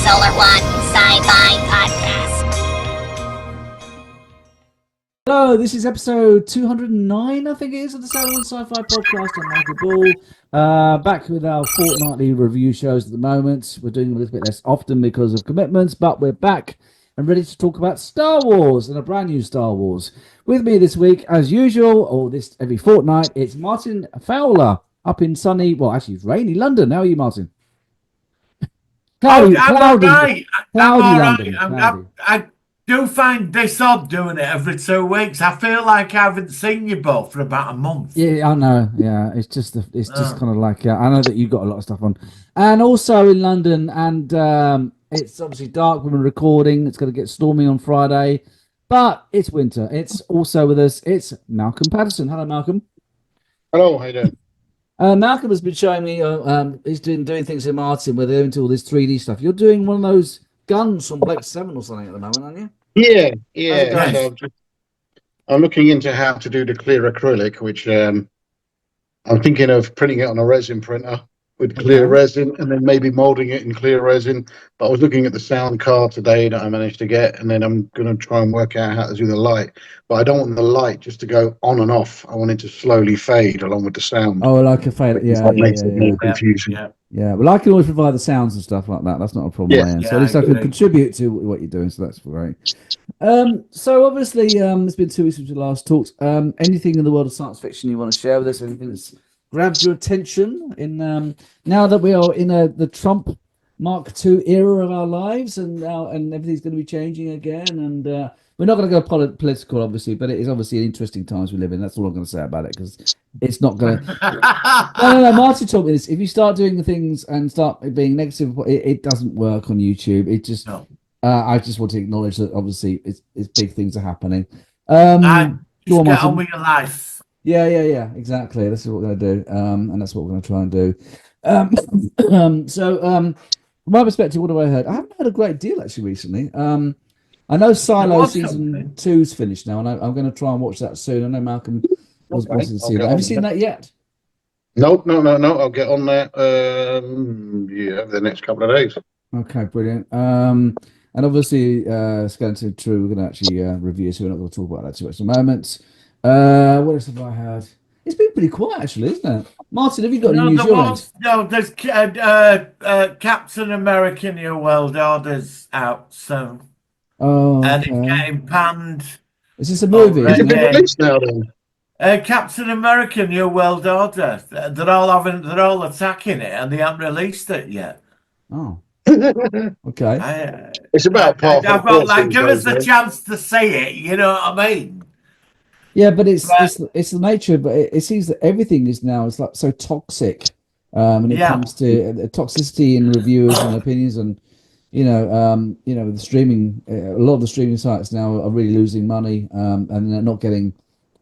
Solar One Sci-Fi Podcast. Hello, this is episode 209, I think it is, of the Solar One Sci-Fi Podcast. I'm Michael Ball, back with our fortnightly review shows at the moment. We're doing a little bit less often because of commitments, but we're back and ready to talk about Star Wars and a brand new Star Wars. With me this week, as usual, or this every fortnight, it's Martin Fowler up in sunny, well, actually it's rainy London. How are you, Martin? I'm all right. London. I do find this odd doing it every 2 weeks. I feel like I haven't seen you both for about a month. Yeah, I know. Yeah, it's just kind of like I know that you've got a lot of stuff on, and also in London, and it's obviously dark when we're recording. It's going to get stormy on Friday, but it's winter. It's also with us. It's Malcolm Patterson. Hello, Malcolm. Hello, how you doing? Malcolm has been showing me. He's doing things in Martin where they're into all this 3D stuff. You're doing one of those guns from Black 7 or something at the moment, aren't you? Yeah. So I'm looking into how to do the clear acrylic, which I'm thinking of printing it on a resin printer with clear resin and then maybe molding it in clear resin. But I was looking at the sound card today that I managed to get, and then I'm going to try and work out how to do the light. But I don't want the light just to go on and off. I want it to slowly fade along with the sound. Oh, like a fade. Yeah, that makes it more confusing. Yeah, well, I can always provide the sounds and stuff like that. That's not a problem. Yeah. So at least I can contribute to what you're doing. So that's great. So obviously, it's been 2 weeks since we last talked. Anything in the world of science fiction you want to share with us? Anything that's grabbed your attention in now that we are in the Trump Mark II era of our lives, and everything's going to be changing again, and we're not going to go political, obviously, but it is obviously interesting times we live in. That's all I'm going to say about it, because it's not going to. No. Martin told me this. If you start doing things and start being negative, it doesn't work on YouTube. It just. No. I just want to acknowledge that obviously it's big things are happening. Just get on with your life. Yeah, exactly. That's what we're going to do, and that's what we're going to try and do. So, from my perspective, what have I heard? I haven't heard a great deal actually recently. I know Silo season 2's finished now, and I'm going to try and watch that soon. I know Malcolm was wanting to see that. Have you seen that yet? No. I'll get on there. The next couple of days. Okay, brilliant. And obviously, Skeleton True, we're going to actually review, so we're not going to talk about that too much at the moment. What else have I heard? It's been pretty quiet, actually, isn't it? Martin, have you got any news? No, there's Captain America New World Order's out soon. Oh, and it's getting panned. Is this a movie? Is it been released now then? Captain America New World Order. They're all attacking it, and they haven't released it yet. Oh. Okay. It's about I've got give us the chance to say it. You know what I mean? Yeah, but it's the nature. But it seems that everything is now like so toxic. When it comes to toxicity in reviewers and opinions, and with the streaming, a lot of the streaming sites now are really losing money, and they're not getting.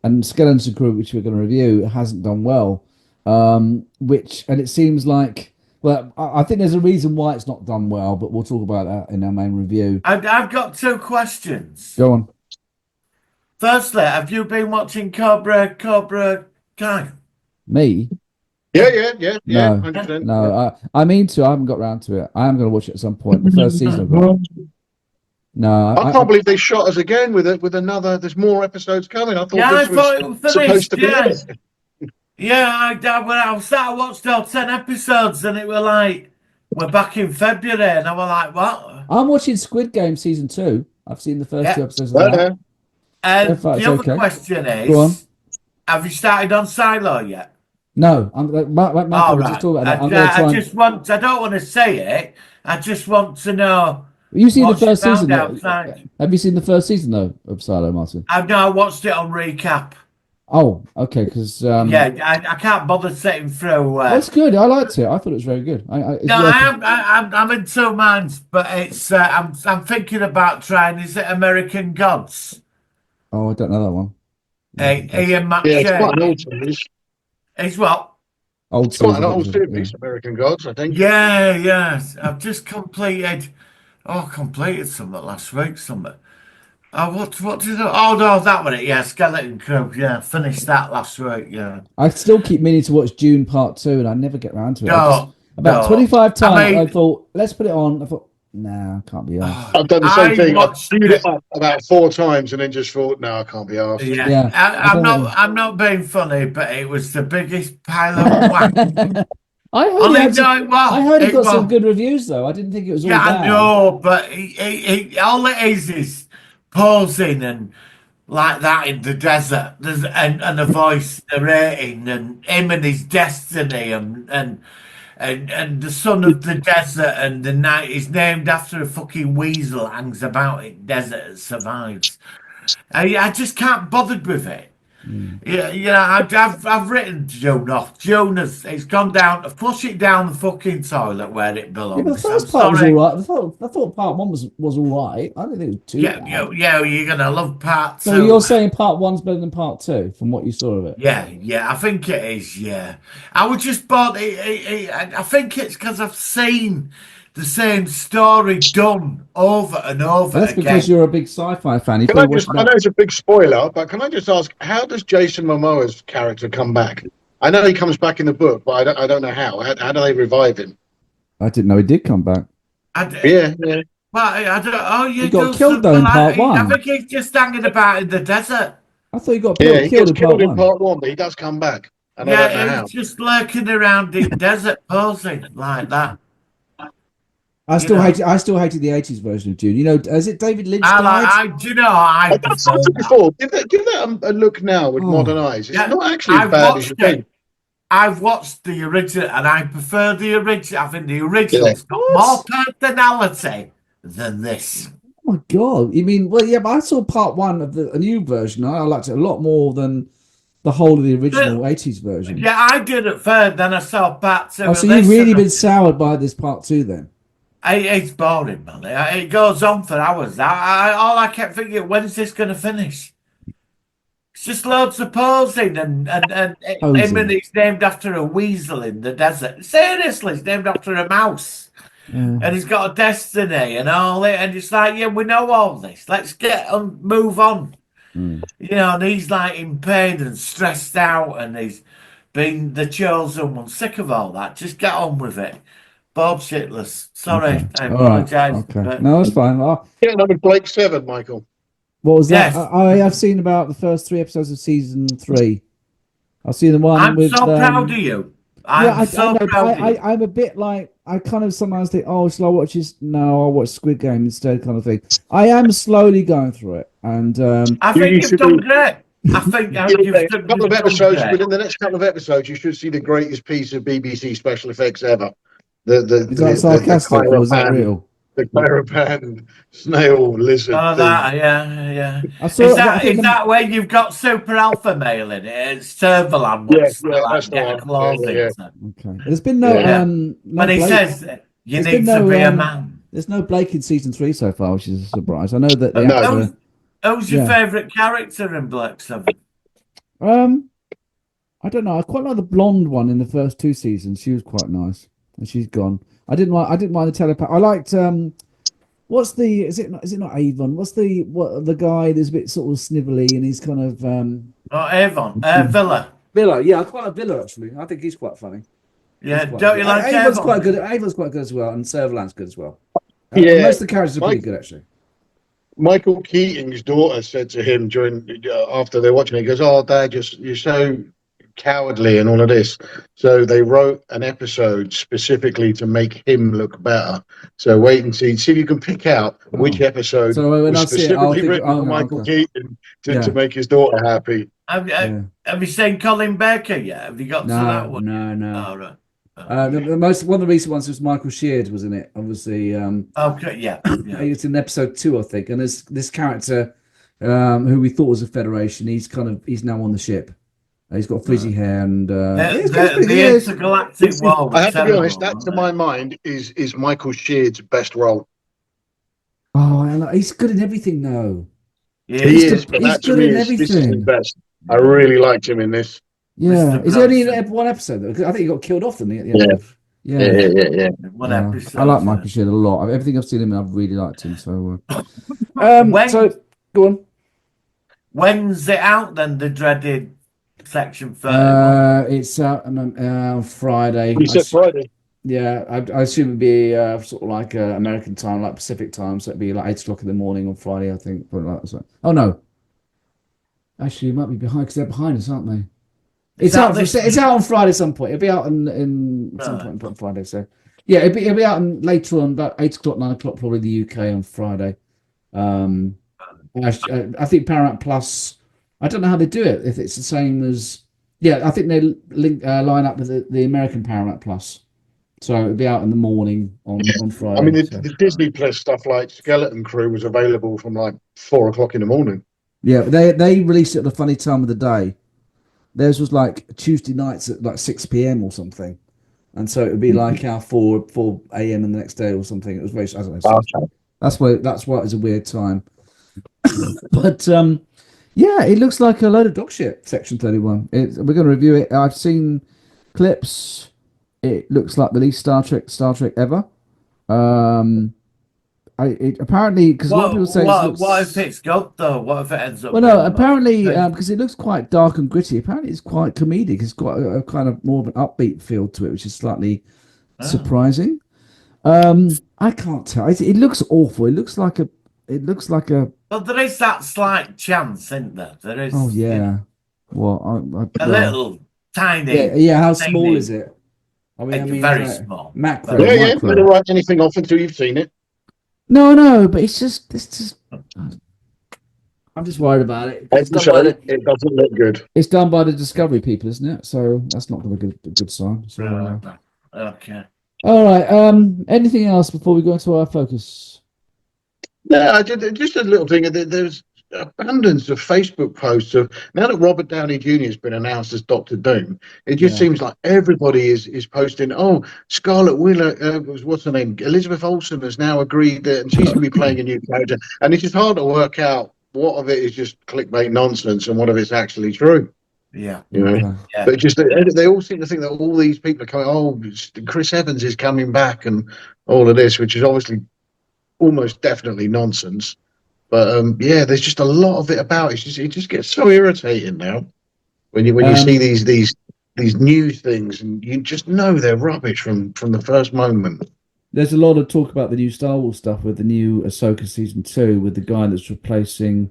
And Skeleton Crew, which we're going to review, hasn't done well. And it seems like. Well, I think there's a reason why it's not done well, but we'll talk about that in our main review. I've got 2 questions. Go on. Firstly, have you been watching Cobra Kai? Me? Yeah. 100%. No, I mean to. I haven't got around to it. I am going to watch it at some point. The first season I've got. No, I can't believe they shot us again with another. There's more episodes coming. I thought this was supposed to be it. Yeah, I watched all 10 episodes, and it were like, we're back in February, and I was like, what? I'm watching Squid Game season 2. I've seen the first 2 episodes of that. And the other question is, have you started on Silo yet? No, Mark, just talk about that. I don't want to say it. I just want to know. You seen the first season? Have you seen the first season though of Silo, Martin? I watched it on recap. Oh, okay, because I can't bother sitting through. That's good. I liked it. I thought it was very good. I'm in 2 minds, but it's I'm thinking about trying. Is it American Gods? Oh, I don't know that one. Ian McShane. Yeah, it's quite an old series. It's what? It's quite an old series, American Gods, I think. Yeah. I've just completed something last week. What did I? Oh no, that one. Yeah, Skeleton Crew. Yeah, finished that last week. Yeah. I still keep meaning to watch Dune Part 2, and I never get around to it. No, about 25 times I thought, let's put it on. I thought, Nah, can't be asked. I've done the same I thing. I've watched queued it. it up about 4 times and then just thought, no, I can't be asked. Yeah, Yeah, I I'm don't I'm not being funny, but it was the biggest pile of whack. I heard On he it, had some, no, it was. I heard he It got some was. good reviews though. I didn't think it was all Yeah, I bad. know, but all it is pausing and like that in the desert. There's and a voice narrating and him and his destiny and the son of the desert and the night is named after a fucking weasel hangs about in desert and survives. I just can't bothered with it. Mm. Yeah, I've written Joan off. Jonas, it's gone down. Flush it down the fucking toilet where it Yeah, but the belongs. I'm first part was all sorry. right. I thought part one was all right. I didn't think it was too bad. You're gonna love part So two. you're saying part one's better than part two from what you saw of it? Yeah, I think it is. Yeah, I was just bought it. I think it's because I've seen the same story done over and over Well, that's because again. you're a big sci-fi fan. You Can I probably just, watched I know that. it's a big spoiler, but can I just ask, how does Jason Momoa's character come back? I know he comes back in the book, but I don't know how. How do they revive him? I didn't know he did come back. Yeah. Well, I don't. Oh, you He got do killed though something in part like. I one. think he's just hanging about in the desert. I thought he got Yeah, he killed gets in part killed in one. part 1, but he does come back. And I don't know Yeah, how. he's just lurking around in desert posing like that. I You know. still hated the 80s version of Dune. You know, is it David Lynch I like. died? Do you know? I I've prefer said it that. before. Give that a look now with modern Oh, eyes. It's Yeah, not actually as I've bad as watched you it. think. I've watched the original, and I prefer the original. I think the original's got what? more personality than this. Oh my God. You mean, well, yeah, but I saw part one of a new version. I liked it a lot more than the whole of the original 80s version. Yeah, I did it first, then I saw part two Oh, of so this. you've really been soured by this part two then? It's boring, man. It goes on for hours. All I kept thinking, when's this going to finish? It's just loads of posing and him Posing. and he's named after a weasel in the desert. Seriously, it's named after a mouse. Yeah. And he's got a destiny and all it. And it's like, yeah, we know all this. Let's move on. Mm. You know, and he's like in pain and stressed out and he's been the chosen one. Sick of all that. Just get on with it. Bob Shitless. Sorry, Okay. I All right. apologise. Okay. But No, that's fine. Oh, Yeah, number Blake 7, Michael. what was that? Yes. I have seen about the first 3 episodes of season 3. I've seen the one I'm with. so proud of you. Yeah, I'm so know, proud but of you. I'm a bit like I kind of sometimes think, oh, shall I watch this? No, I'll watch Squid Game instead, kind of thing. I am slowly going through it, and I You think need you've to done do- great. I think Yeah, you've a done couple of you've done episodes, great. within the next couple of episodes, you should see the greatest piece of BBC special effects ever. The is that sarcastic or is that real? The Carapan snail lizard Oh, thing. that, yeah. I saw Is it. I that think that where you've got super alpha male in it? It's Servalan Yeah, wants to that's like the get a one. claws Yeah. into. okay. There's been no Yeah. no When he Blake. says you There's need been to no, be a man. There's no Blake in season 3 so far, which is a surprise. I know that the No. actor. Who's your Yeah. favourite character in Black 7? I don't know. I quite like the blonde one in the first 2 seasons. She was quite nice, and she's gone. I didn't mind the telepath. I liked what's the is it not Avon? What's the guy that's a bit sort of snivelly and he's kind of Oh, Avon. Villa. Villa. Yeah, I quite like Villa actually. I think he's quite funny. Yeah, He's quite don't good. you like Avon's Avon? quite good. Avon's quite good as well, and Servalan's good as well. Yeah. Most of the characters are pretty Mike- good actually. Michael Keating's daughter said to him after they're watching it, he goes, "Oh, Dad, you're so cowardly and all of this." So they wrote an episode specifically to make him look better. So wait and see if you can pick out which episode So when was I see it, I'll specifically think, written oh, for no, Michael okay. Keating Yeah. to make his daughter happy. Have you seen Colin Baker yet? Have you got to that one? No. Oh, right. One of the recent ones was Michael Sheard was in it. Obviously, Okay, yeah. he was in episode 2, I think. And there's this character who we thought was a Federation. He's now on the ship. He's got frizzy hair and The intergalactic war. I have to be terrible, honest, that to wasn't my it? mind is Michael Sheard's best role. Oh, and he's good in everything though. Yeah, He He's is, good- but he's that to good me in is this is his everything. best. I really liked him in this. Yeah, Mr. is he only in Bronson. one episode though? 'Cause I think he got killed off at the end. Yeah. Yeah. One Yeah. episode. I like Michael Sheard a lot. Everything I've seen him in, I've really liked him. So, When- so go on. When's it out then? The dreaded Section 31. It's out on Friday. He said Friday. Yeah, I assume it'd be sort of like American time, like Pacific time, so it'd be like 8 o'clock in the morning on Friday, I think. Probably like that. Oh no, actually, it might be behind because they're behind us, aren't they? Is It's that out. this It's out on Friday some point. It'll be out in some Right. point on Friday. So yeah, it'll be out later on about 8 o'clock, 9 o'clock, probably the UK on Friday. Um, I think Paramount Plus. I don't know how they do it. If it's the same as yeah, I think they line up with the American Paramount Plus. So it'll be out in the morning on I mean, Friday. So the Disney Plus stuff like Skeleton Crew was available from like 4 o'clock in the morning. yeah, but they released it at a funny time of the day. Theirs was like Tuesday nights at like 6 p.m. or something. And so it would be like our 4 a.m. in the next day or something. It was very I don't know. So Okay. that's why it's a weird time. But yeah, it looks like a load of dog shit. Section 31. We're going to review it. I've seen clips. It looks like the least Star Trek ever. Apparently because a lot of people say it looks. What if it's good though? What if it ends up Well, being no, the most apparently, expensive? because it looks quite dark and gritty. Apparently, it's quite comedic. It's got a kind of more of an upbeat feel to it, which is slightly Oh. surprising. I can't tell. It looks awful. It looks like a. It looks like a. Well, there is that slight chance, isn't there? There is, Oh you yeah. know, Well, a well, little yeah, tiny, yeah. How small tiny, is it? I mean, very like small, macro, very Yeah, yeah. small. Never micro. write anything off until you've seen it. No, no, but it's just. I'm just worried about it because And so it doesn't look good. it's done by the Discovery people, isn't it? So that's not going to be a good sign. So. Right. Okay. All right. Anything else before we go into our focus? No, I did just a little thing. There's abundance of Facebook posts of now that Robert Downey Jr. has been announced as Doctor Doom. It just Yeah. seems like everybody is posting. Oh, Scarlet Wheeler what's her name? Elizabeth Olsen has now agreed that, and she's going to be playing a new character. And it's just hard to work out what of it is just clickbait nonsense and what of it's actually true. Yeah. You know, Okay. Yeah. but just they all seem to think that all these people are coming. Oh, Chris Evans is coming back, and all of this, which is obviously almost definitely nonsense. But yeah, there's just a lot of it about. It just gets so irritating now when you see these news things, and you just know they're rubbish from the first moment. There's a lot of talk about the new Star Wars stuff with the new Ahsoka season 2 with the guy that's replacing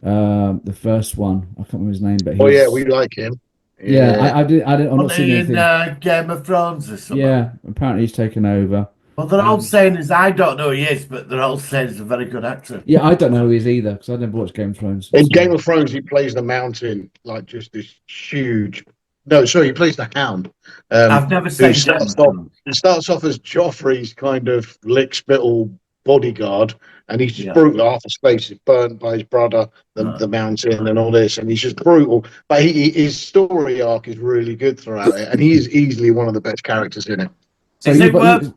the first one. I can't remember his name, but Oh yeah, he's we like him. yeah. Yeah, I'm not seeing Only in anything. Game of Thrones or something. Yeah, apparently he's taken over. Well, they're all saying is I don't know who he is, but they're all saying he's a very good actor. Yeah, I don't know who he is either because I never watched Game of Thrones. in So- Game of Thrones, he plays the Mountain, like just this huge. No, sorry, he plays the Hound. I've never Who seen Game of Thrones. it starts off as Joffrey's kind of lick-spittle bodyguard, and he's just Yeah. brutal. Half his face is burnt by his brother, the Mountain, and all this, and he's just brutal. But his story arc is really good throughout it, and he is easily one of the best characters in it. So Is you- it but worth?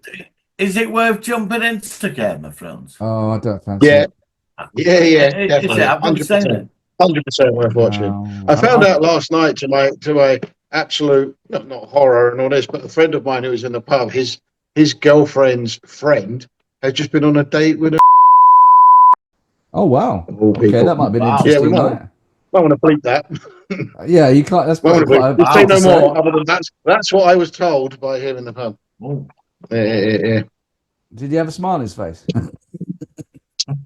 Is it worth jumping into Game of Thrones? Oh, I don't fancy Yeah, it. yeah, Is definitely, it? I've never seen 100%, it. 100% worth watching. No. I found out last night to my absolute not horror and all this, but a friend of mine who was in the pub, his girlfriend's friend has just been on a date with a Oh wow. of all Okay, people. that might have been Wow. Yeah, we interesting. might. night. I want to bleep that. Yeah, you can't. That's Won't probably we? quite. Just say hard no to say. more. Other than that's what I was told by him in the pub. Oh. Yeah. Did he have a smile on his face?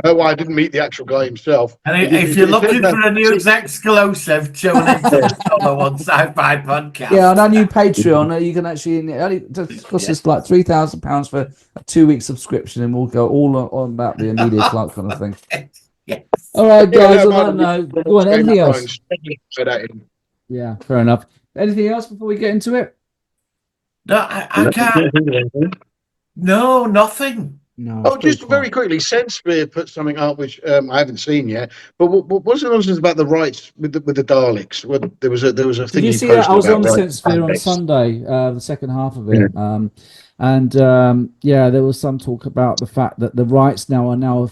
Oh, well, I didn't meet the actual guy himself. And It- if it- you're it looking says for a that- news exclusive, tune into the Solo One Sci-Fi podcast. Yeah, on our new Patreon, you can actually it only costs us like £3,000 for a 2-week subscription, and we'll go all on about the Emilia Clarke kind of thing. Yes. All right, Yeah, guys. no, On that man, note, go on. Game of Anything else? Thrones. Say that in. Yeah, fair enough. Anything else before we get into it? No, I can't. No, nothing. No. Oh, it's pretty just very quiet. quickly, Senspear put something up which I haven't seen yet. But what's the nonsense about the rights with the Daleks? Well, there was a Did thing you he see posted that? I was about on rights. Sphere on Sunday, the second half of it, yeah, there was some talk about the fact that the rights are now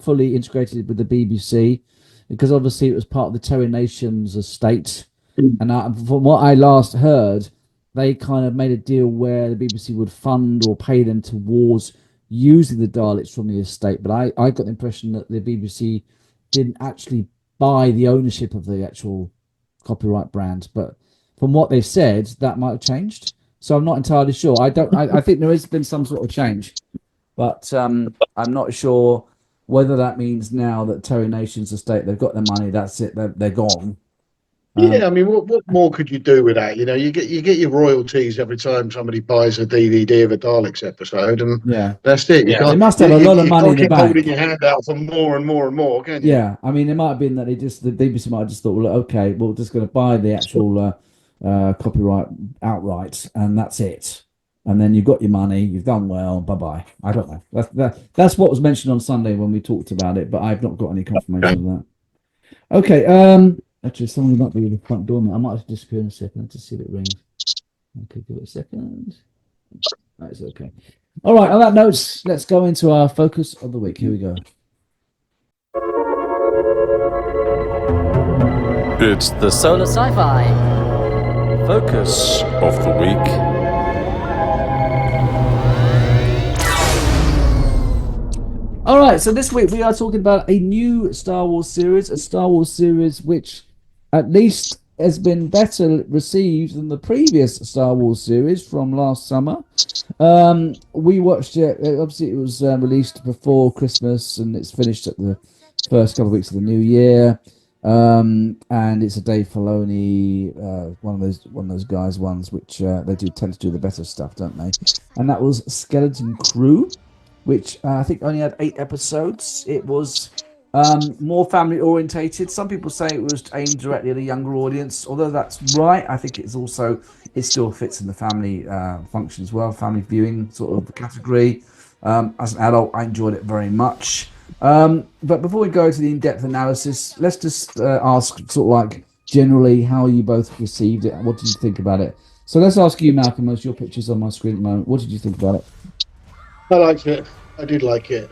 fully integrated with the BBC, because obviously it was part of the Terry Nations estate, and from what I last heard, they kind of made a deal where the BBC would fund or pay them towards using the Daleks from the estate. But I got the impression that the BBC didn't actually buy the ownership of the actual copyright brand. But from what they said, that might have changed. So I'm not entirely sure. I think there has been some sort of change, but I'm not sure whether that means now that Terry Nation's estate, they've got their money, that's it, they're gone. Yeah, I mean, what more could you do with that? You know, you get your royalties every time somebody buys a DVD of a Daleks episode, and Yeah, that's it. You they can't. must have a lot of You money in can't the keep holding bank. your hand out for more and more and more, can you? Yeah, I mean, it might have been that the BBC might have just thought, well, okay, we're just going to buy the actual copyright outright, and that's it. And then you've got your money, you've done well, bye bye. I don't know. That's what was mentioned on Sunday when we talked about it, but I've not got any confirmation of that. Okay, actually, someone might be at the front door now. I might have to disappear in a second to see if it rings. Okay, give it a second. That's okay. All right, on that note, let's go into our focus of the week. Here we go. It's the Solar Sci-Fi. focus of the week. All right, so this week we are talking about a new Star Wars series, a Star Wars series which at least has been better received than the previous Star Wars series from last summer. We watched it, obviously it was released before Christmas and it's finished at the first couple of weeks of the new year. And it's a Dave Filoni, one of those guys ones which they do tend to do the better stuff, don't they? And that was Skeleton Crew, which I think only had 8 episodes. It was more family orientated. Some people say it was aimed directly at a younger audience, although that's right. I think it still fits in the family function as well, family viewing sort of category. As an adult, I enjoyed it very much. But before we go to the in-depth analysis, let's just ask sort of like generally how you both received it and what did you think about it. So let's ask you, Malcolm, as your picture's on my screen at the moment. What did you think about it? I liked it. I did like it.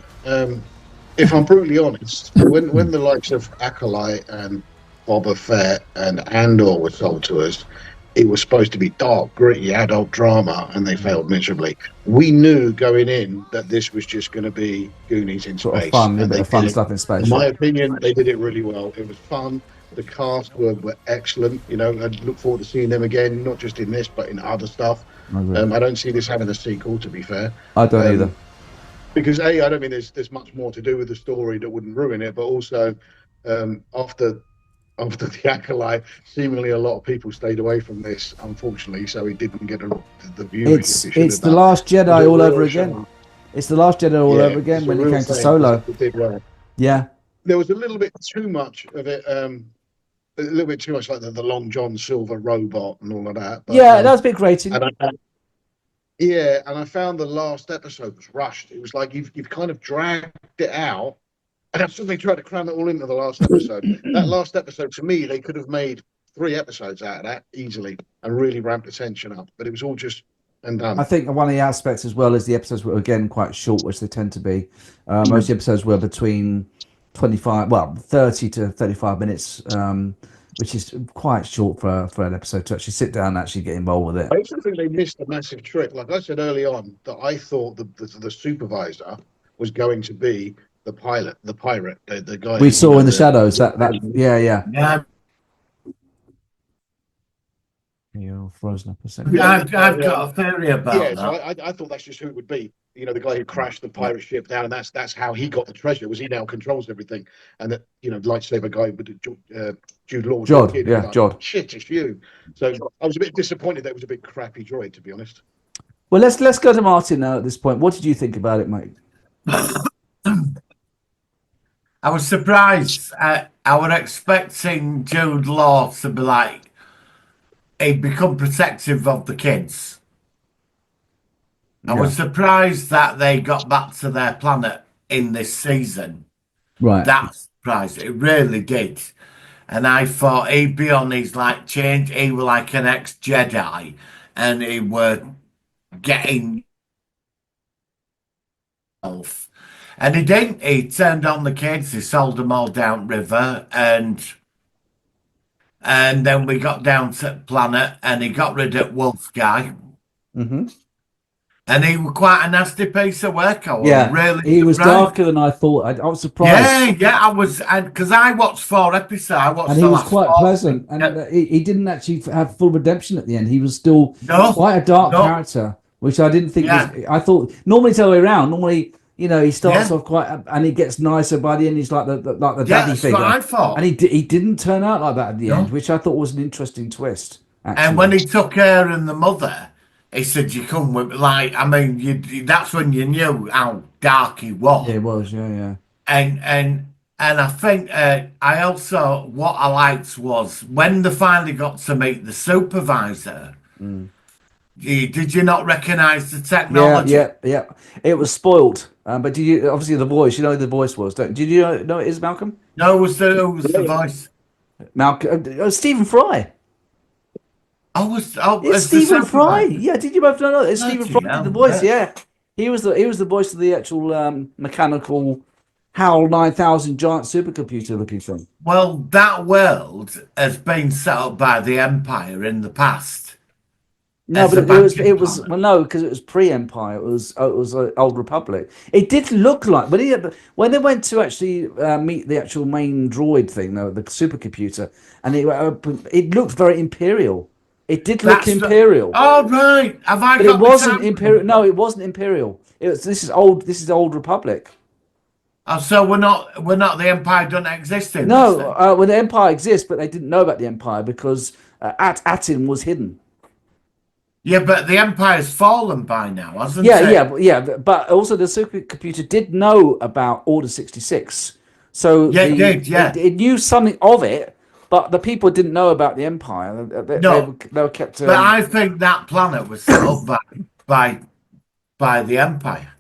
If I'm brutally honest, when the likes of Acolyte and Boba Fett and Andor were sold to us, it was supposed to be dark, gritty, adult drama, and they failed miserably. We knew going in that this was just going to be Goonies in Sort of space, fun, a and bit they of fun did it. stuff in space. In my Yeah. opinion, they did it really well. It was fun. The cast were excellent. You know, I look forward to seeing them again, not just in this, but in other stuff. I agree. I don't see this having a sequel, to be fair. I don't either. Because I don't mean there's much more to do with the story that wouldn't ruin it, but also after the Acolyte, seemingly a lot of people stayed away from this, unfortunately, so it didn't get the viewing. It's the Last Jedi all over again. It's the Last Jedi all over again when it came to Solo. It did well. Yeah. There was a little bit too much of it, a little bit too much like the Long John Silver robot and all of that. But, Yeah, that was a bit grating. And I found the last episode was rushed. It was like you've kind of dragged it out, and I suddenly tried to cram it all into the last episode. That last episode, to me, they could have made 3 episodes out of that easily and really ramped the tension up. But it was all just undone. I think one of the aspects as well is the episodes were again quite short, which they tend to be. Most of the episodes were between 30 to 35 minutes, which is quite short for an episode to actually sit down and actually get involved with it. I also think they missed a massive trick. Like I said early on, that I thought the supervisor was going to be the pirate, the guy we saw in the shadows. Yeah. You're frozen up a second. I've got a theory about that. So I thought that's just who it would be. You know, the guy who crashed the pirate ship down, and that's how he got the treasure. Was he now controls everything? And that lightsaber guy with Jude Law. Jod, Jod. Shit, it's you. So I was a bit disappointed that it was a bit crappy droid, to be honest. Well, let's go to Martin now at this point. What did you think about it, mate? I was surprised. I was expecting Jude Law to be like, he'd become protective of the kids. I was surprised that they got back to their planet in this season. Right. That surprised. It really did. And I thought he'd be on his change. He was like an ex-Jedi, and he were getting off. And he didn't. He turned on the kids. He sold them all down river, and then we got down to the planet, and he got rid of Wolf guy. Mm-hmm. And he was quite a nasty piece of work. I was Yeah, really he was surprised. darker than I thought. I was surprised. Yeah, I was, because I watched 4 episodes. I watched And he the was last quite 4. pleasant, and he didn't actually have full redemption at the end. He was still No, quite a dark no. character, which I didn't think Yeah. was. I thought normally it's the other way around. Normally, he starts Yeah. off quite, and he gets nicer by the end. He's like the Yeah, daddy that's figure, what I thought. and he didn't turn out like that at the No. end, which I thought was an interesting twist. Actually. And when he took her and the mother, he said, "You come with me." Like, I mean, that's when you knew how dark he was. Yeah, it was, yeah. And I think I also what I liked was when they finally got to meet the supervisor. Did you not recognise the technology? Yeah. It was spoiled, but did you obviously the voice? You know who the voice was. Did you know it is Malcolm? No, who was the voice? Malcolm, Stephen Fry. It's It's Stephen Fry. Yeah, did you both know that? It's Stephen Fry did the voice. Yeah, he was the voice of the actual mechanical HAL 9000 giant supercomputer looking thing. Well, that world has been set up by the Empire in the past. No, As but a it was banking well, no, because it was pre-Empire. It was Old Republic. It did look like, but when they went to actually meet the actual main droid thing, the supercomputer, and it looked very Imperial. It did look Imperial. Oh right, have I But got it the wasn't time? Imperial. No, it wasn't Imperial. This is old. This is Old Republic. Oh, so we're not the Empire don't exist in this No, then? well, the Empire exists, but they didn't know about the Empire because Atin was hidden. Yeah, but the Empire's fallen by now, hasn't Yeah, it? but also the supercomputer did know about Order 66, so Yeah, it did, yeah. it knew something of it, but the people didn't know about the Empire. No. They were kept. But I think that planet was set up by the Empire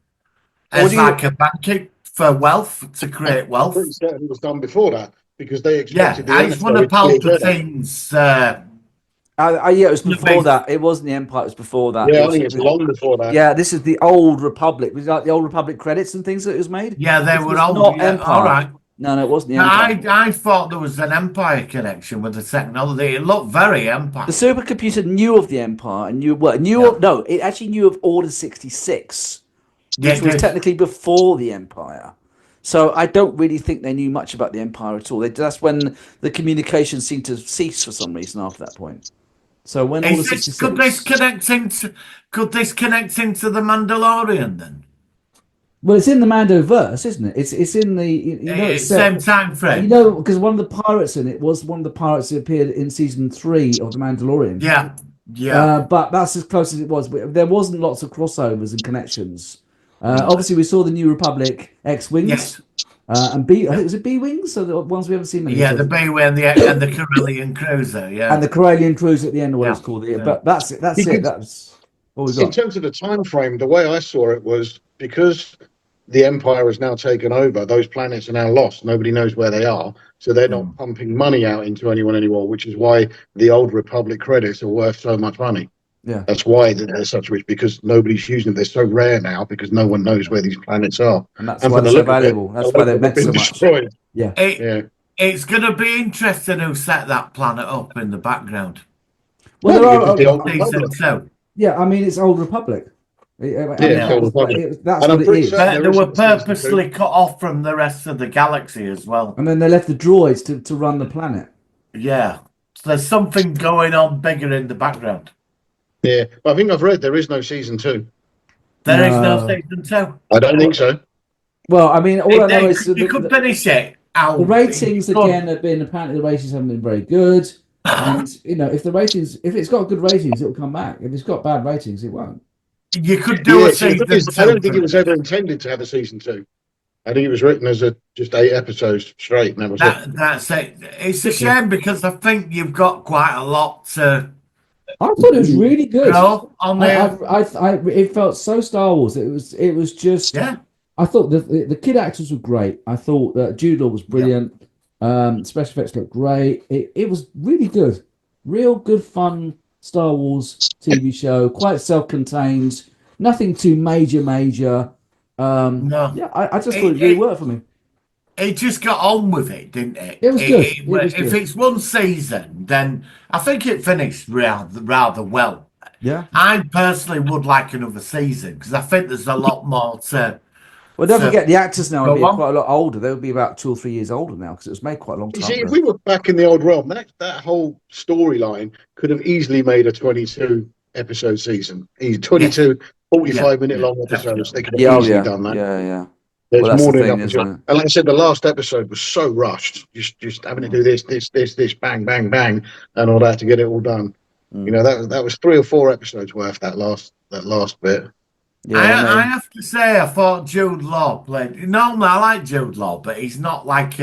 as like a banking for wealth to create I'm wealth. pretty certain it was done before that because they Yeah, expected the it's one of emissary to be dead. Palpatine's. Yeah, it was before Amazing. that. It wasn't the Empire. It was before that. Yeah, It I was- think it's long before that. Yeah, this is the Old Republic. Was it like the Old Republic credits and things that it was made? Yeah, they This were was old. not Yeah, Empire. all right. No, it wasn't the But Empire. I thought there was an Empire connection with the technology. It looked very Empire. The supercomputer knew of the Empire and it actually knew of Order 66, Yeah, which it was did. technically before the Empire. So I don't really think they knew much about the Empire at all. That's when the communication seemed to cease for some reason after that point. So when Order 66, Could this connect into the Mandalorian then? well, it's in the Mandoverse, isn't it? It's in the it's Same time frame. because one of the pirates in it was one of the pirates that appeared in season 3 of the Mandalorian. Yeah. But that's as close as it was. But there wasn't lots of crossovers and connections. Obviously, we saw the New Republic X-wings. Yes. And I think it was B-wings, so the ones we haven't seen many. Yeah, of. the Bayway and the Carillion Cruiser. Yeah. And the Corellian Cruise at the end, or what it's Yeah. called. Yeah. But that's it. That's it. That's all we In got. terms of the time frame, the way I saw it was because the Empire has now taken over, those planets are now lost. Nobody knows where they are. So they're not pumping money out into anyone anymore, which is why the Old Republic credits are worth so much money. Yeah. That's why they're such rich, because nobody's using them. They're so rare now because no one knows where these planets are. And that's why they're so valuable. That's why they're they've meant so been much. destroyed. Yeah. Yeah. It's going to be interesting who set that planet up in the background. Well, there because the are. Old Season Republic. 2. Yeah, I mean, it's Old Republic. it's Old Republic. That's And I'm what it pretty is. certain- They There were is a season purposely cut off from the rest of the galaxy as well. And then they left the droids to run the planet. Yeah. So there's something going on bigger in the background. Yeah, but I think I've read there is no season 2. There is no No. season 2. I don't think so. Well, I mean, all I know is You could finish it out. the ratings You could. again have been apparently the ratings haven't been very good. And if it's got good ratings, it'll come back. If it's got bad ratings, it won't. You could do a season 2. I don't think it was ever intended to have a season 2. I think it was written as just 8 episodes straight, and that was it. That's it. It's a shame because I think you've got quite a lot to I thought it was really good. go on there. It felt so Star Wars. It was just. Yeah. I thought the kid actors were great. I thought that Jude Law was brilliant. Special effects looked great. It was really good. Real good fun Star Wars TV show. Quite self-contained. Nothing too major. No. Yeah, I just thought it really worked for me. It just got on with it, didn't it? It was good. It was if good. it's one season, then I think it finished rather well. Yeah. I personally would like another season because I think there's a lot more to. Well, don't So, forget the actors now go are on. quite a lot older. They'll be about 2 or 3 years older now because it was made quite a long You time see, if ago. we were back in the old realm, that whole storyline could have easily made a 22 episode season. 22 45-minute long episodes. They could have Yeah, easily done that. yeah. There's Well, that's more the than thing, enough. isn't it? And like I said, the last episode was so rushed. Just having to do this, bang, bang, bang, and all that to get it all done. You know, that was 3 or 4 episodes worth. That last bit. Yeah, I have to say, I thought Jude Law played. Normally, I like Jude Law, but he's not like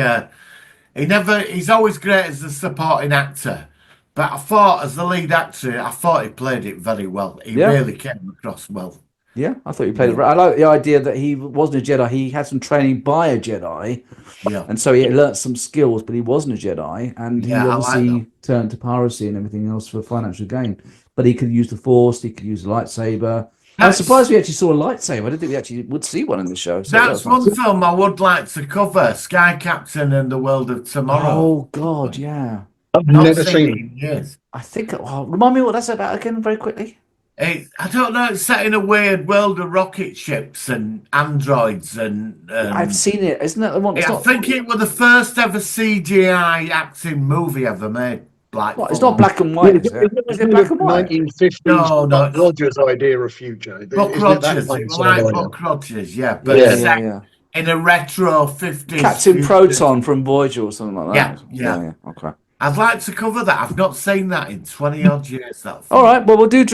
he's always great as a supporting actor. But I thought, as the lead actor, I thought he played it very well. He Yeah. really came across well. Yeah, I thought he played it right. I like the idea that he wasn't a Jedi. He had some training by a Jedi, Yeah, and so he learnt some skills, but he wasn't a Jedi, and he Yeah, I like obviously turned to piracy and everything else for financial gain. But he could use the Force, he could use a lightsaber. I'm That's- surprised we actually saw a lightsaber. I didn't think we actually would see one in the show. So that's that was one nice. film I would like to cover: Sky Captain and the World of Tomorrow. Oh God, yeah. I've Not never seen seen it in years. I think. Oh, remind me what that's about again, very quickly. I don't know. It's set in a weird world of rocket ships and androids and. I've seen it. Isn't that the one? It's I not. think it was the first ever CGI acting movie ever made. Like, What, it's not black and white, is it? Is it black and white? 1950s No, Buck it's- Rogers idea of future? Buck Isn't it that Rogers. kind It of was like scenario? Buck Rogers, yeah. But Yeah, it's set yeah. in a retro 50s. Captain future. Proton from Voyager or something like that. Yeah. Okay. I'd like to cover that. I've not seen that in 20 odd years. That film. All right. Well, we'll do not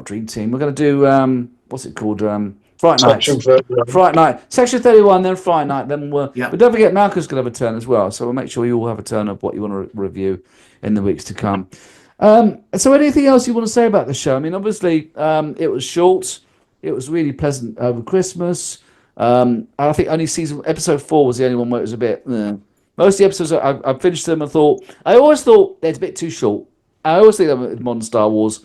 Dream Team. We're going to do what's it called? Fright Night. Section 31. Fright Night. Section 31, then Fright Night. Then we'll. Yeah. But don't forget, Malcolm's going to have a turn as well. So we'll make sure you all have a turn of what you want to review in the weeks to come. So anything else you want to say about the show? I mean, obviously, it was short. It was really pleasant over Christmas. I think only episode 4 was the only one where it was a bit. Most of the episodes, I finished them and I always thought they're a bit too short. I always think that modern Star Wars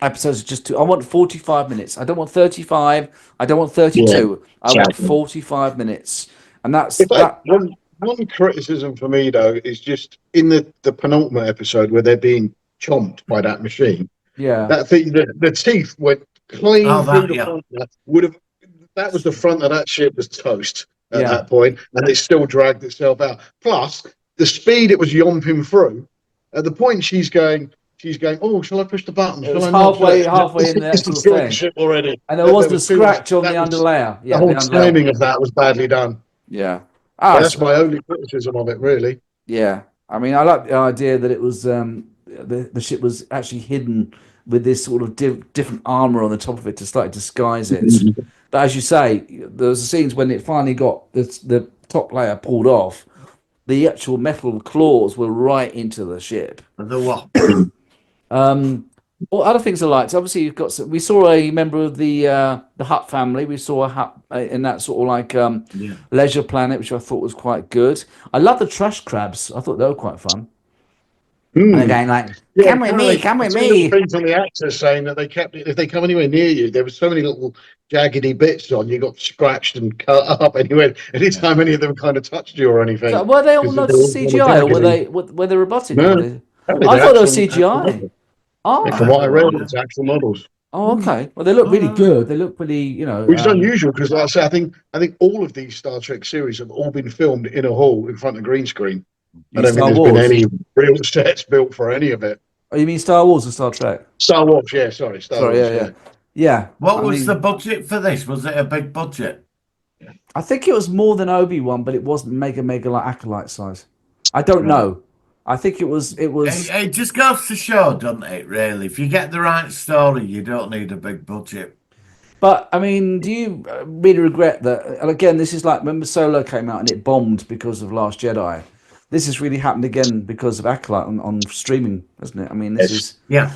episodes are just too. I want 45 minutes. I don't want 35. I don't want 32. I want 45 minutes. And that's In fact, that. one criticism for me, though, is just in the penultimate episode where they're being chomped by that machine. Yeah. That thing, the teeth went clean through the front. That was the front of that ship was toast at that point, and it still dragged itself out. Plus, the speed it was yomping through. At the point she's going. Oh, shall I push the button? It was Shall I not? halfway in the It's actual destroyed the thing. ship already. And there was the too scratch on much- the that was- underlayer. Yeah, The whole the underlayer. timing of that was badly done. Yeah. That's my only criticism of it, really. Yeah, I mean, I like the idea that it was the ship was actually hidden with this sort of different armor on the top of it to slightly disguise it. But as you say, there was scenes when it finally got the top layer pulled off. The actual metal claws were right into the ship. The what? What other things I liked? Obviously, we saw a member of the Hutt family. We saw a Hutt in that sort of like leisure planet, which I thought was quite good. I love the trash crabs. I thought they were quite fun. And they're going like, "Come with me, come with me." Things on the actors saying that they kept it. If they come anywhere near you, there were so many little jaggedy bits on. You got scratched and cut up anyway. Anytime any of them kind of touched you or anything. So, were they all 'Cause not they're all CGI, or jaggedy. were they robotic? No. Were they- I thought they were CGI. Oh, From what I read, it's actual models. oh, okay. Well, they look really good. They look pretty, you know. Which is unusual because, like I say, I think all of these Star Trek series have all been filmed in a hall in front of green screen. I don't think Star there's Wars. been any real sets built for any of it. Oh, you mean Star Wars or Star Trek? Star Wars, yeah, sorry, Star Sorry, Wars, yeah. What I was mean, the budget for this? Was it a big budget? I think it was more than Obi-Wan, but it wasn't mega like acolyte size. I don't know. I think it was. It just goes to show, doesn't it? Really, if you get the right story, you don't need a big budget. But I mean, do you really regret that? And again, this is like remember Solo came out and it bombed because of Last Jedi. This has really happened again because of acolyte on streaming, hasn't it? I mean, this is Yeah.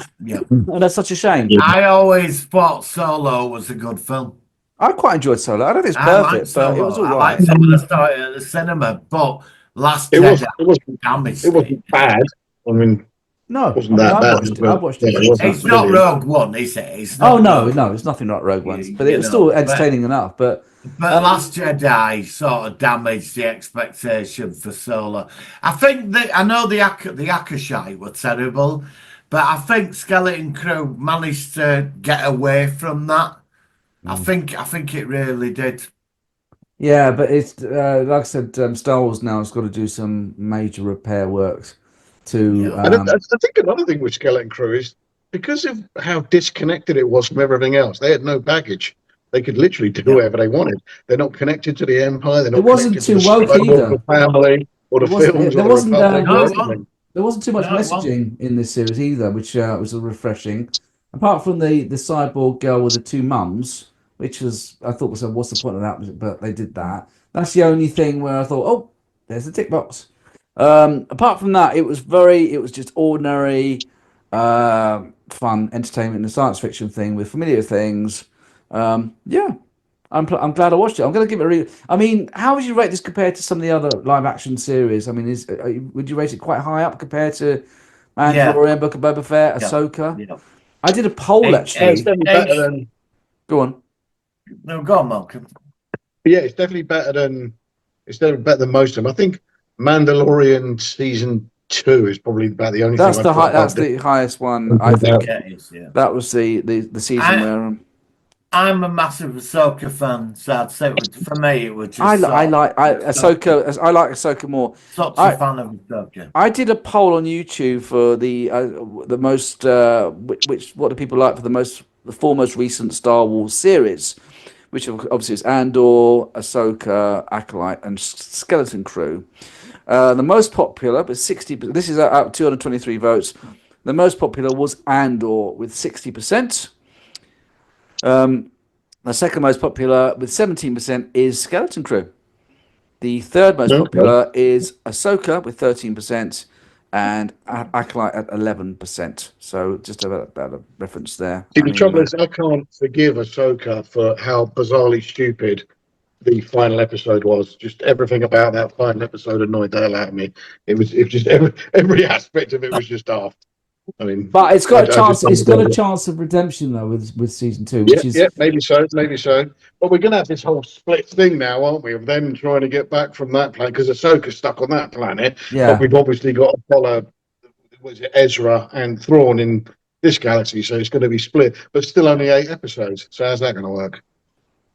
and that's such a shame. I always thought Solo was a good film. I quite enjoyed Solo. I don't think it's I liked perfect, but it Solo. was all I right. liked it when I started at the cinema, but Last Jedi damaged it wasn't bad. I mean, No, it wasn't that bad. I watched it. Yeah, it wasn't It's not brilliant. Rogue One, is it? It's Oh not no, it's nothing like Rogue One, but You it was know, still but- entertaining enough. But But Last Jedi sort of damaged the expectation for Solo. I think that I know the Akashite were terrible, But I think Skeleton Crew managed to get away from that. I think it really did. Yeah, but it's like I said, Star Wars now has got to do some major repair works to. Yeah. And I think another thing with Skeleton Crew is because of how disconnected it was from everything else. They had no baggage. They could literally do whatever they wanted. They're not connected to the Empire. They're It not wasn't connected to too the woke either. Skywalker family or the films There or the wasn't Republic or anything. there wasn't too much No, it wasn't. messaging in this series either, which was refreshing. Apart from the cyborg girl with the two mums, which was I thought was what's the point of that? But they did that. That's the only thing where I thought, oh, there's the tick box. Apart from that, it was just ordinary, fun entertainment and a science fiction thing with familiar things. Yeah, I'm glad I watched it. I'm going to give it a read. I mean, how would you rate this compared to some of the other live action series? I mean, would you rate it quite high up compared to Mandalorian, Book of Boba Fett, Ahsoka? Yeah. I did a poll actually. It's definitely better than. Go on. No, go on, Malcolm. Yeah, it's definitely better than. It's definitely better than most of them. I think Mandalorian season 2 is probably about the only That's thing. that's the highest one. I think Yeah, it is, yeah. that was the season where. I'm a massive Ahsoka fan, so I'd say for me it was just. I like Ahsoka. I like Ahsoka more. Such a fan of Ahsoka. I did a poll on YouTube for the most what do people like for the four most recent Star Wars series, which obviously is Andor, Ahsoka, Acolyte, and Skeleton Crew. The most popular was 60. This is out of 223 votes. The most popular was Andor with 60%. The second most popular with 17% is Skeleton Crew. The third most popular is Ahsoka with 13% and Acolyte at 11%. So just about a reference there. See, the trouble is, I can't forgive Ahsoka for how bizarrely stupid the final episode was. Just everything about that final episode annoyed the hell out of me. It was just every aspect of it was just daft. I mean, but it's got a chance. It's got a chance of redemption though with season 2, which is maybe so. But we're going to have this whole split thing now, aren't we? Of them trying to get back from that planet because Ahsoka's stuck on that planet. Yeah. But we've obviously got to follow. Was it Ezra and Thrawn in this galaxy? So it's going to be split, but still only 8 episodes. So how's that going to work?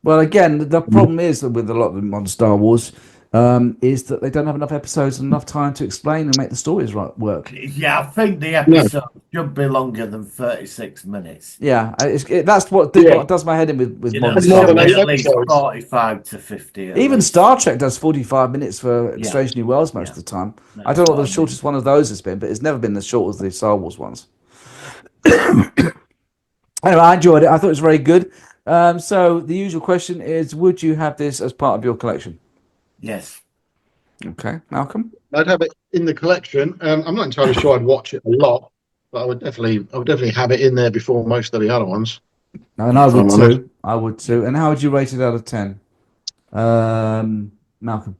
Well, again, the problem is that with a lot of them on Star Wars, is that they don't have enough episodes and enough time to explain and make the stories work. Yeah, I think the episode should be longer than 36 minutes. Yeah, that's what does my head in with modern Star Wars. At least 45 to 50. Even Star Trek does 45 minutes for Strange New Worlds most of the time. I don't know what the shortest one of those has been, but it's never been as short as the Star Wars ones. Anyway, I enjoyed it. I thought it was very good. So the usual question is, would you have this as part of your collection? Yes. Okay, Malcolm? I'd have it in the collection. I'm not entirely sure I'd watch it a lot, but I would definitely have it in there before most of the other ones. And I would too. I would too. And how would you rate it out of 10? Malcolm?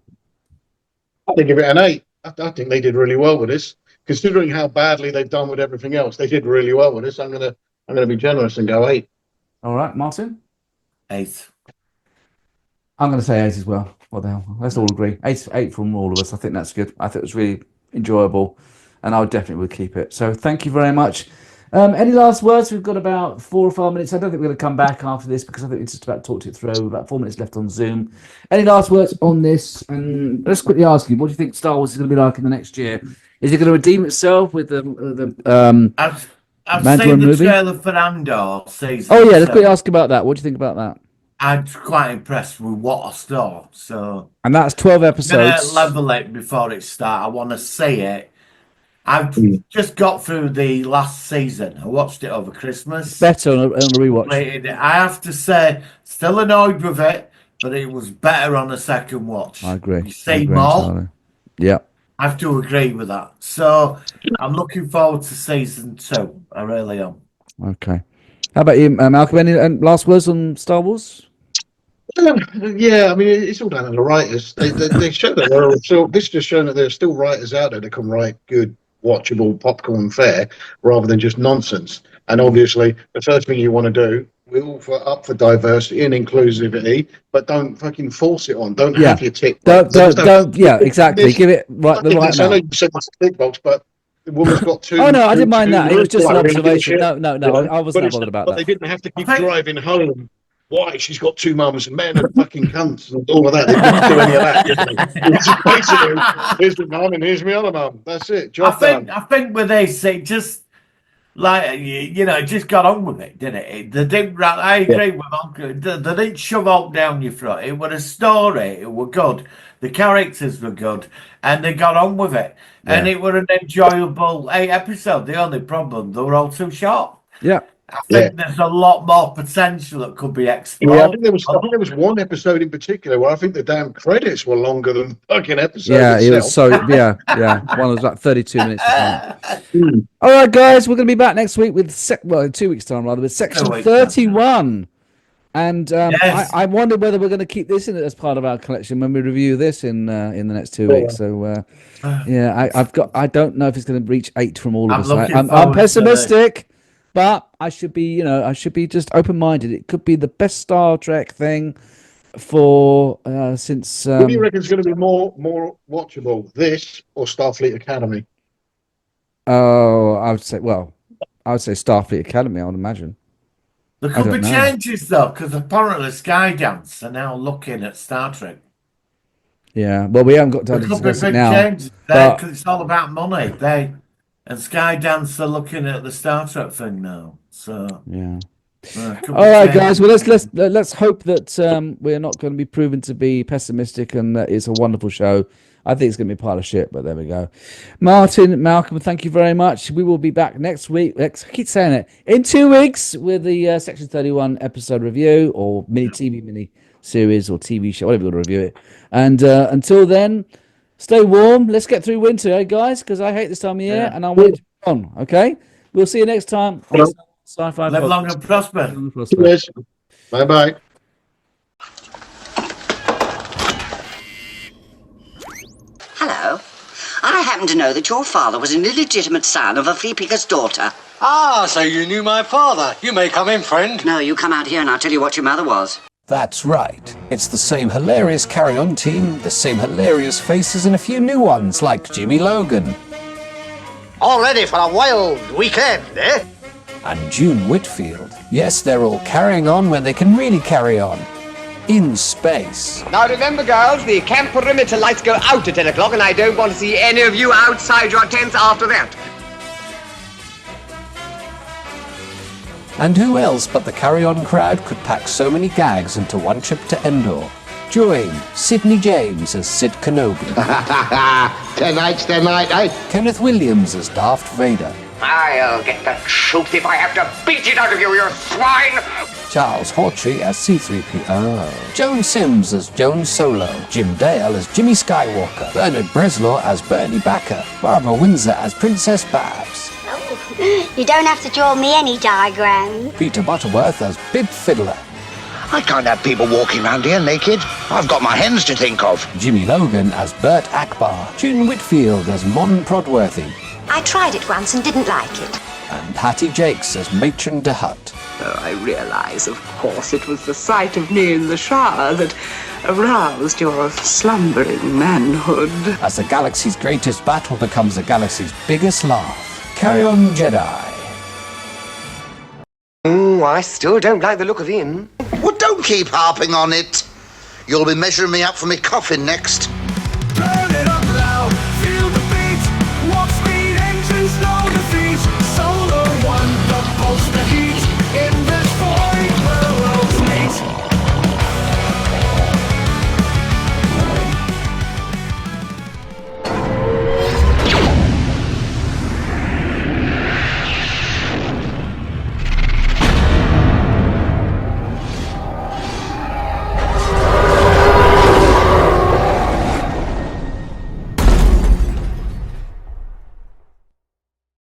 I think give it an 8. I think they did really well with this, considering how badly they've done with everything else. They did really well with this. I'm gonna be generous and go 8. All right, Martin? 8. I'm going to say 8 as well. What the hell? Let's all agree. 8 from all of us. I think that's good. I think it was really enjoyable, and I definitely would keep it. So thank you very much. Any last words? We've got about 4 or 5 minutes. I don't think we're going to come back after this because I think it's just about talked it through. About 4 minutes left on Zoom. Any last words on this? And let's quickly ask you, what do you think Star Wars is going to be like in the next year? Is it going to redeem itself with I've Mandalorian seen the movie? trailer for Andor season. Oh yeah, let's quickly ask about that. What do you think about that? I'm quite impressed with what I saw. So, and that's 12 episodes. I'm gonna level it before it starts. I want to see it. I've just got through the last season. I watched it over Christmas. Better on a rewatch. I have to say, still annoyed with it, but it was better on a second watch. I agree. You see more. Yeah. I have to agree with that. So I'm looking forward to season 2. I really am. Okay. How about you, Malcolm? Any last words on Star Wars? Yeah, I mean, it's all down to the writers. They show that there are still. This just showing that there are still writers out there that can write good, watchable popcorn fare rather than just nonsense. And obviously, the first thing you want to do, we're all up for diversity and inclusivity, but don't fucking force it on. Don't have your tick. Don't. Yeah, exactly. Give it the right I know amount. you said it's a tick box, but the woman's got two. Oh no, I didn't mind that. It was just an like, observation. shit, No, I wasn't but bothered about but that. they didn't have to keep think- driving home. Why? She's got two mums, and men are fucking cunts, and all of that. They didn't do any of that. Did they? It's just basically, here's the mum and here's my other mum. That's it. Job done. I think with this, it just like it just got on with it, didn't it? They didn't. I agree with Uncle. They didn't shove up down your throat. It was a story. It was good. The characters were good, and they got on with it. And it was an enjoyable 8 episodes. The only problem, they were all too short. Yeah. I think there's a lot more potential that could be explored. Yeah, I think there was one episode in particular where I think the damn credits were longer than the fucking episode. Yeah, itself. it was so one was like 32 minutes. All right, guys, we're going to be back next week with in 2 weeks' time rather with section 31. And I wonder whether we're going to keep this in as part of our collection when we review this in the next 2 weeks. So I don't know if it's going to reach 8 from all of us. I'm pessimistic. But I should be, just open-minded. It could be the best Star Trek thing for since. What do you reckon is going to be more watchable, this or Starfleet Academy? Oh, I would say Starfleet Academy. I would imagine. There could be changes though, because apparently Skydance are now looking at Star Trek. Yeah, well, we haven't got time to discuss it now. Changes because it's all about money. And Skydance are looking at the Star Trek thing now. So yeah. All right, guys. Well, let's hope that we're not going to be proven to be pessimistic and that it's a wonderful show. I think it's going to be a pile of shit, but there we go. Martin, Malcolm, thank you very much. We will be back next week. I keep saying it. In 2 weeks with the Section 31 episode review or mini series or TV show, whatever you want to review it. And until then, stay warm. Let's get through winter, guys, because I hate this time of year and I want it to be on. Okay? We'll see you next time on Sci-Fi. Live long and prosper. Yes. Bye-bye. Hello. I happen to know that your father was an illegitimate son of a flea picker's daughter. Ah, so you knew my father. You may come in, friend. No, you come out here and I'll tell you what your mother was. That's right. It's the same hilarious carry-on team, the same hilarious faces, and a few new ones, like Jimmy Logan. All ready for a wild weekend, eh? And June Whitfield. Yes, they're all carrying on when they can really carry on. In space. Now remember, girls, the camp perimeter lights go out at 10 o'clock, and I don't want to see any of you outside your tents after that. And who else but the carry-on crowd could pack so many gags into one trip to Endor? Join Sidney James as Sid Kenobi. Tonight's the night, eh? Kenneth Williams as Darth Vader. I'll get the truth if I have to beat it out of you, you swine! Charles Hawtrey as C-3PO. Joan Sims as Joan Solo. Jim Dale as Jimmy Skywalker. Bernard Breslau as Bernie Backer. Barbara Windsor as Princess Babs. You don't have to draw me any diagrams. Peter Butterworth as Bib Fiddler. I can't have people walking around here naked. I've got my hens to think of. Jimmy Logan as Bert Akbar. June Whitfield as Mon Prodworthy. I tried it once and didn't like it. And Hattie Jakes as Matron de Hutt. Oh, I realize, of course, it was the sight of me in the shower that aroused your slumbering manhood. As the galaxy's greatest battle becomes the galaxy's biggest laugh. Carry on, Jedi. I still don't like the look of him. Well, don't keep harping on it. You'll be measuring me up for me coffin next.